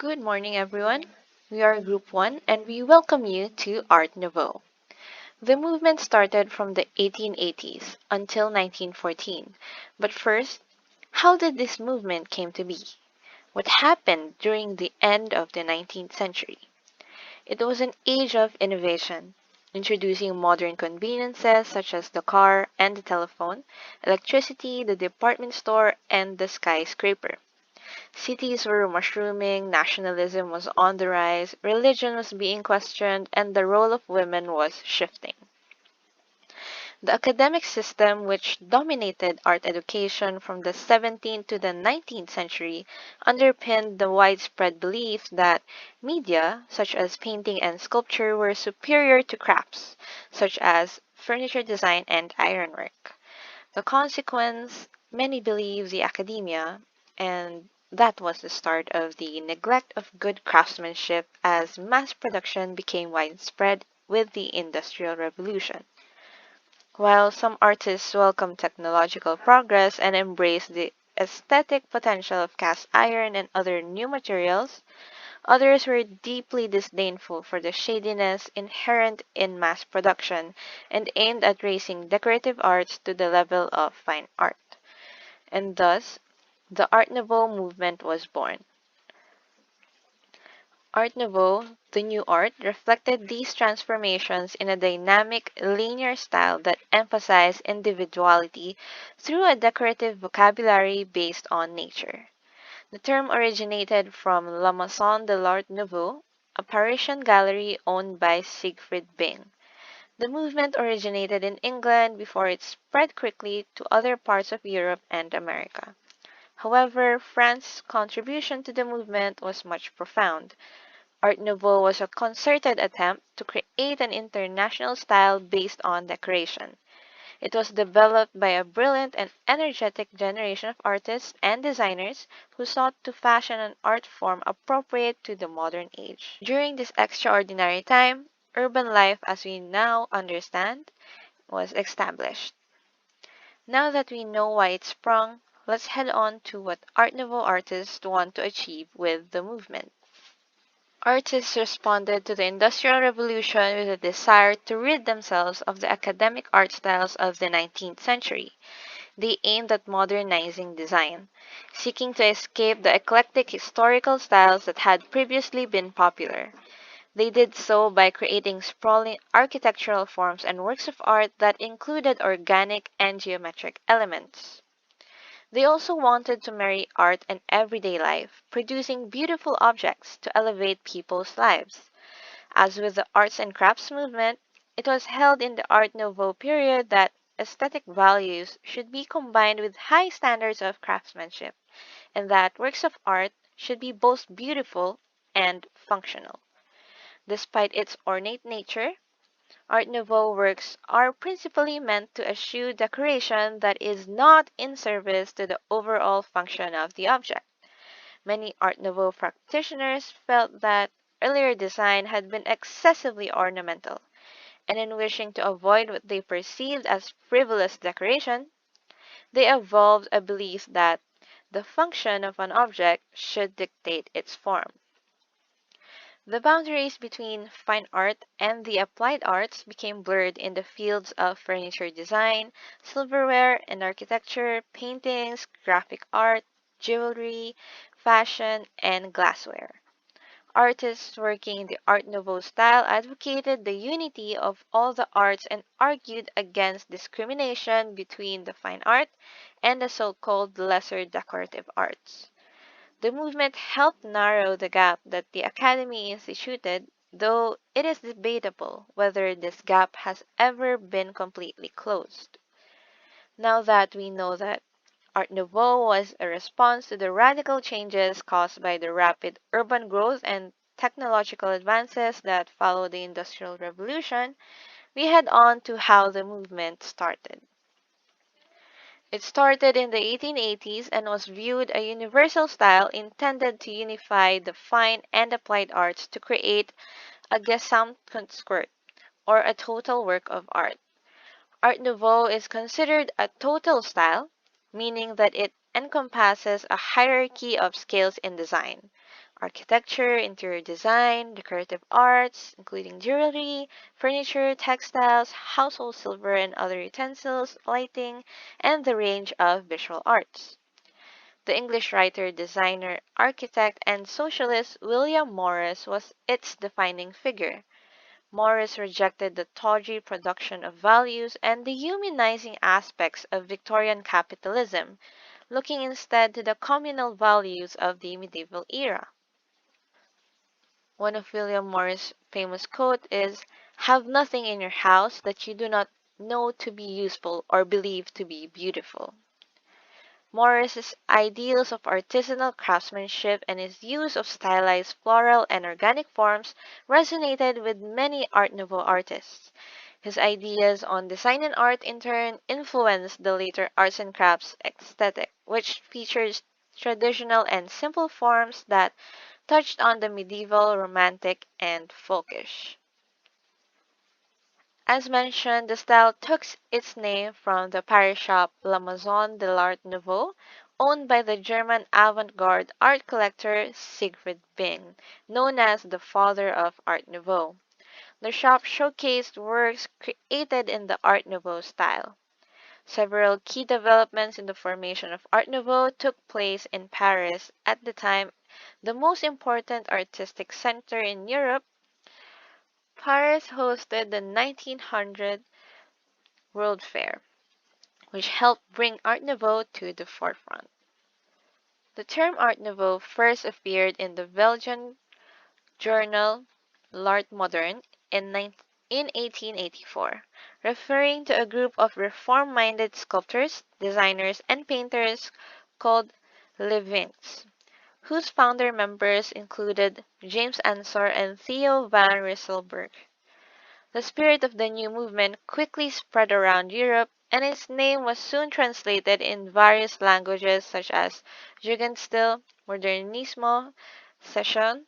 Good morning, everyone. We are Group 1 and we welcome you to Art Nouveau. The movement started from the 1880s until 1914. But first, how did this movement came to be? What happened during the end of the 19th century? It was an age of innovation, introducing modern conveniences such as the car and the telephone, electricity, the department store, and the skyscraper. Cities were mushrooming, nationalism was on the rise, religion was being questioned, and the role of women was shifting. The academic system, which dominated art education from the 17th to the 19th century, underpinned the widespread belief that media, such as painting and sculpture, were superior to crafts, such as furniture design and ironwork. The consequence, many believe the academia, and that was the start of the neglect of good craftsmanship as mass production became widespread with the Industrial Revolution. While some artists welcomed technological progress and embraced the aesthetic potential of cast iron and other new materials, others were deeply disdainful for the shadiness inherent in mass production and aimed at raising decorative arts to the level of fine art. And thus, the Art Nouveau movement was born. Art Nouveau, the new art, reflected these transformations in a dynamic, linear style that emphasized individuality through a decorative vocabulary based on nature. The term originated from La Maison de l'Art Nouveau, a Parisian gallery owned by Siegfried Bing. The movement originated in England before it spread quickly to other parts of Europe and America. However, France's contribution to the movement was much profound. Art Nouveau was a concerted attempt to create an international style based on decoration. It was developed by a brilliant and energetic generation of artists and designers who sought to fashion an art form appropriate to the modern age. During this extraordinary time, urban life as we now understand was established. Now that we know why it sprung, let's head on to what Art Nouveau artists want to achieve with the movement. Artists responded to the Industrial Revolution with a desire to rid themselves of the academic art styles of the 19th century. They aimed at modernizing design, seeking to escape the eclectic historical styles that had previously been popular. They did so by creating sprawling architectural forms and works of art that included organic and geometric elements. They also wanted to marry art and everyday life, producing beautiful objects to elevate people's lives. As with the arts and crafts movement, it was held in the Art Nouveau period that aesthetic values should be combined with high standards of craftsmanship, and that works of art should be both beautiful and functional. Despite its ornate nature, Art Nouveau works are principally meant to eschew decoration that is not in service to the overall function of the object. Many Art Nouveau practitioners felt that earlier design had been excessively ornamental, and in wishing to avoid what they perceived as frivolous decoration, they evolved a belief that the function of an object should dictate its form. The boundaries between fine art and the applied arts became blurred in the fields of furniture design, silverware and architecture, paintings, graphic art, jewelry, fashion, and glassware. Artists working in the Art Nouveau style advocated the unity of all the arts and argued against discrimination between the fine art and the so-called lesser decorative arts. The movement helped narrow the gap that the Academy instituted, though it is debatable whether this gap has ever been completely closed. Now that we know that Art Nouveau was a response to the radical changes caused by the rapid urban growth and technological advances that followed the Industrial Revolution, we head on to how the movement started. It started in the 1880s and was viewed a universal style intended to unify the fine and applied arts to create a Gesamtkunstwerk, or a total work of art. Art Nouveau is considered a total style, meaning that it encompasses a hierarchy of scales in design: architecture, interior design, decorative arts, including jewelry, furniture, textiles, household silver and other utensils, lighting, and the range of visual arts. The English writer, designer, architect, and socialist William Morris was its defining figure. Morris rejected the tawdry production of values and the humanizing aspects of Victorian capitalism, looking instead to the communal values of the medieval era. One of William Morris' famous quotes is, "Have nothing in your house that you do not know to be useful or believe to be beautiful." Morris's ideals of artisanal craftsmanship and his use of stylized floral and organic forms resonated with many Art Nouveau artists. His ideas on design and art in turn influenced the later arts and crafts aesthetic, which features traditional and simple forms that touched on the medieval, romantic, and folkish. As mentioned, the style took its name from the Paris shop La Maison de l'Art Nouveau, owned by the German avant-garde art collector Siegfried Bing, known as the father of Art Nouveau. The shop showcased works created in the Art Nouveau style. Several key developments in the formation of Art Nouveau took place in Paris, at the time the most important artistic center in Europe. Paris hosted the 1900 World Fair, which helped bring Art Nouveau to the forefront. The term Art Nouveau first appeared in the Belgian journal L'Art Moderne in 1884, referring to a group of reform-minded sculptors, designers, and painters called Levins, whose founder members included James Ensor and Theo van Rysselbergh. The spirit of the new movement quickly spread around Europe, and its name was soon translated in various languages such as Jugendstil, Modernismo, Session,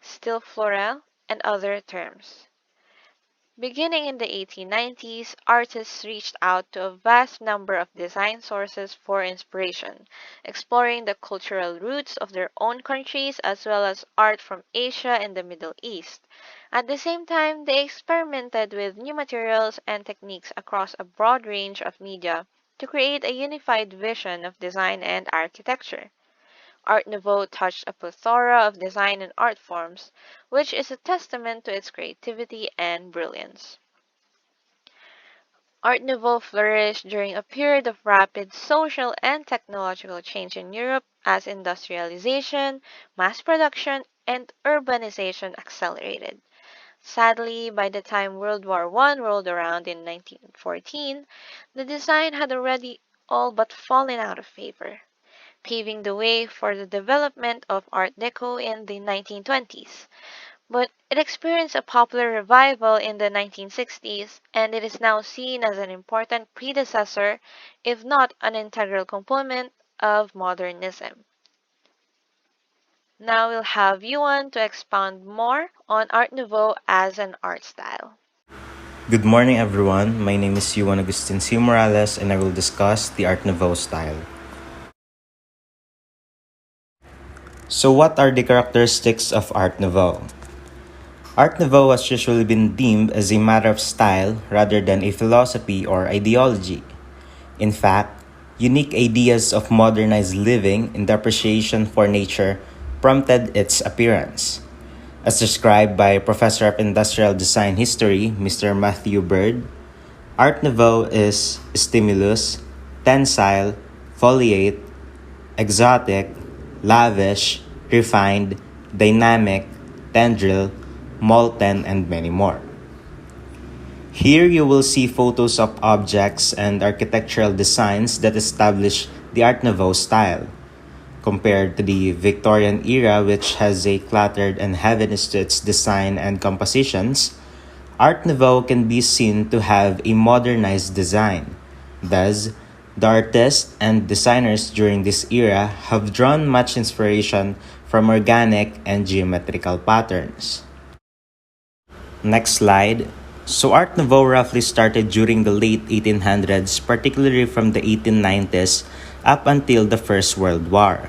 Stil floral, and other terms. Beginning in the 1890s, artists reached out to a vast number of design sources for inspiration, exploring the cultural roots of their own countries as well as art from Asia and the Middle East. At the same time, they experimented with new materials and techniques across a broad range of media to create a unified vision of design and architecture. Art Nouveau touched a plethora of design and art forms, which is a testament to its creativity and brilliance. Art Nouveau flourished during a period of rapid social and technological change in Europe as industrialization, mass production, and urbanization accelerated. Sadly, by the time World War I rolled around in 1914, the design had already all but fallen out of favor, paving the way for the development of Art Deco in the 1920s. But it experienced a popular revival in the 1960s, and it is now seen as an important predecessor, if not an integral component, of modernism. Now we'll have Yuan to expound more on Art Nouveau as an art style. Good morning, everyone. My name is Juan Agustin C. Morales, and I will discuss the Art Nouveau style. So, what are the characteristics of Art Nouveau? Art Nouveau has usually been deemed as a matter of style rather than a philosophy or ideology. In fact, unique ideas of modernized living and the appreciation for nature prompted its appearance. As described by Professor of Industrial Design History, Mr. Matthew Bird, Art Nouveau is stimulus, tensile, foliate, exotic, lavish, refined, dynamic, tendril, molten, and many more. Here you will see photos of objects and architectural designs that establish the Art Nouveau style. Compared to the Victorian era, which has a cluttered and heaviness to its design and compositions, Art Nouveau can be seen to have a modernized design. Thus, the artists and designers during this era have drawn much inspiration from organic and geometrical patterns. Next slide. So Art Nouveau roughly started during the late 1800s, particularly from the 1890s up until the First World War.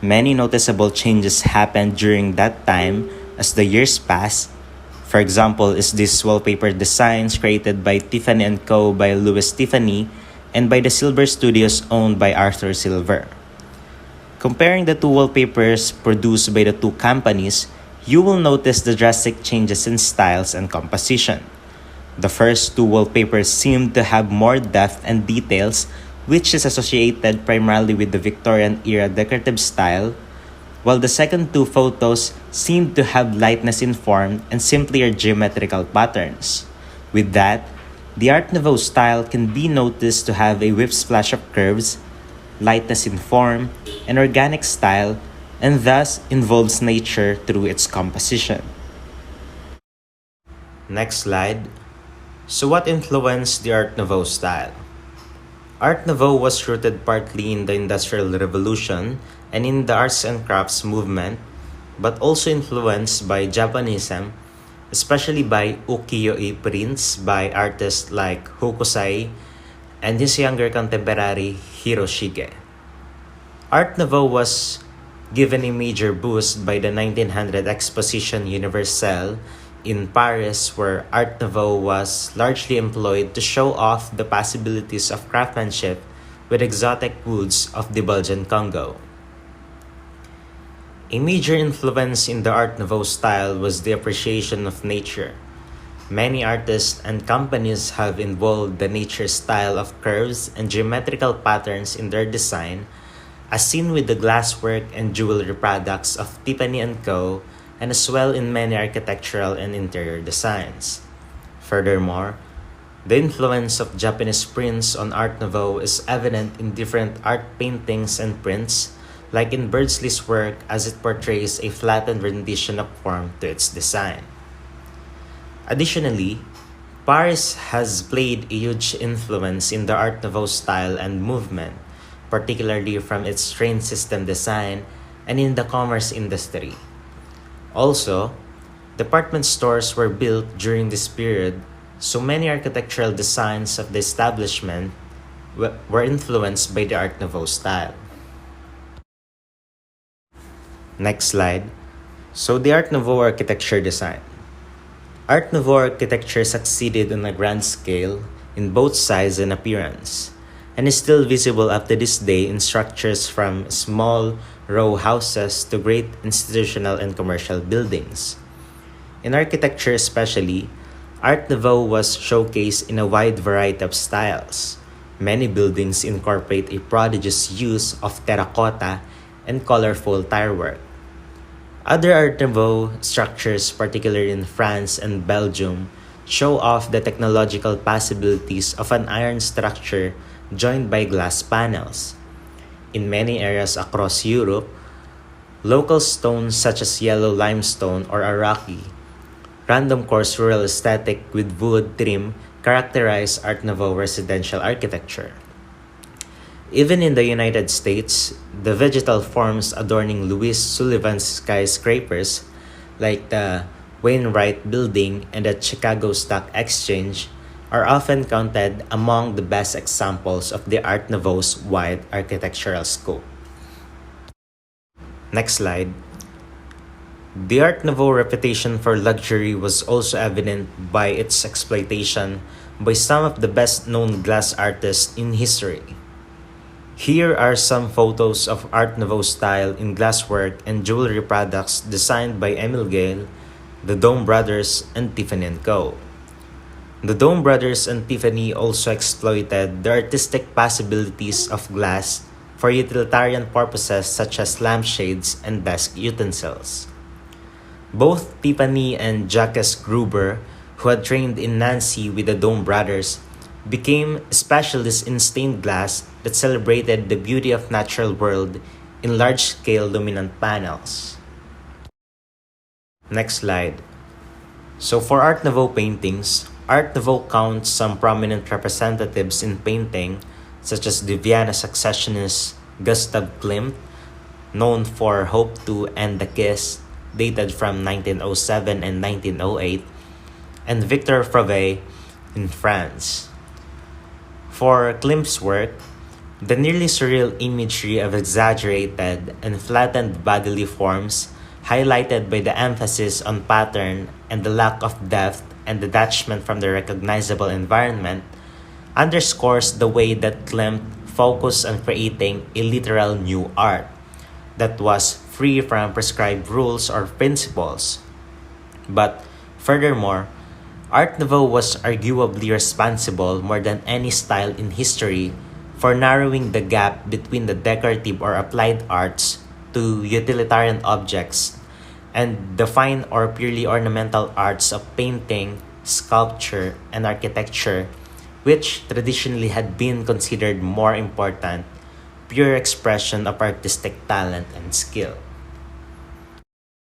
Many noticeable changes happened during that time as the years passed. For example, is this wallpaper designs created by Tiffany & Co. by Louis Tiffany and by the Silver Studios owned by Arthur Silver. Comparing the two wallpapers produced by the two companies, you will notice the drastic changes in styles and composition. The first two wallpapers seem to have more depth and details, which is associated primarily with the Victorian era decorative style, while the second two photos seem to have lightness in form and simpler geometrical patterns. With that, the Art Nouveau style can be noticed to have a whip splash of curves, lightness in form, and organic style, and thus involves nature through its composition. Next slide. So what influenced the Art Nouveau style? Art Nouveau was rooted partly in the Industrial Revolution and in the arts and crafts movement, but also influenced by Japanism, especially by ukiyo-e prints by artists like Hokusai and his younger contemporary Hiroshige. Art Nouveau was given a major boost by the 1900 Exposition Universelle in Paris, where Art Nouveau was largely employed to show off the possibilities of craftsmanship with exotic woods of the Belgian Congo. A major influence in the Art Nouveau style was the appreciation of nature. Many artists and companies have involved the nature style of curves and geometrical patterns in their design, as seen with the glasswork and jewelry products of Tiffany & Co., and as well in many architectural and interior designs. Furthermore, the influence of Japanese prints on Art Nouveau is evident in different art paintings and prints, like in Birdsley's work as it portrays a flattened rendition of form to its design. Additionally, Paris has played a huge influence in the Art Nouveau style and movement, particularly from its train system design and in the commerce industry. Also, department stores were built during this period, so many architectural designs of the establishment were influenced by the Art Nouveau style. Next slide. So the Art Nouveau architecture design. Art Nouveau architecture succeeded on a grand scale in both size and appearance, and is still visible up to this day in structures from small row houses to great institutional and commercial buildings. In architecture especially, Art Nouveau was showcased in a wide variety of styles. Many buildings incorporate a prodigious use of terracotta and colorful tilework. Other Art Nouveau structures, particularly in France and Belgium, show off the technological possibilities of an iron structure joined by glass panels. In many areas across Europe, local stones such as yellow limestone or Araki, random coarse rural aesthetic with wood trim characterize Art Nouveau residential architecture. Even in the United States, the vegetal forms adorning Louis Sullivan's skyscrapers, like the Wainwright Building and the Chicago Stock Exchange, are often counted among the best examples of the Art Nouveau's wide architectural scope. Next slide. The Art Nouveau reputation for luxury was also evident by its exploitation by some of the best-known glass artists in history. Here are some photos of Art Nouveau style in glasswork and jewelry products designed by Emile Gale, the Dome Brothers, and Tiffany & Co. The Dome Brothers and Tiffany also exploited the artistic possibilities of glass for utilitarian purposes such as lampshades and desk utensils. Both Tiffany and Jacques Gruber, who had trained in Nancy with the Dome Brothers, became specialists in stained glass that celebrated the beauty of natural world in large-scale luminant panels. Next slide. So for Art Nouveau paintings, Art Nouveau counts some prominent representatives in painting, such as the Vienna Successionist Gustav Klimt, known for Hope to and The Kiss, dated from 1907 and 1908, and Victor Fauvet in France. For Klimt's work, The nearly surreal imagery of exaggerated and flattened bodily forms, highlighted by the emphasis on pattern and the lack of depth and detachment from the recognizable environment, underscores the way that Klimt focused on creating a literal new art that was free from prescribed rules or principles. But furthermore, Art Nouveau was arguably responsible more than any style in history for narrowing the gap between the decorative or applied arts to utilitarian objects and the fine or purely ornamental arts of painting, sculpture, and architecture, which traditionally had been considered more important, pure expression of artistic talent and skill.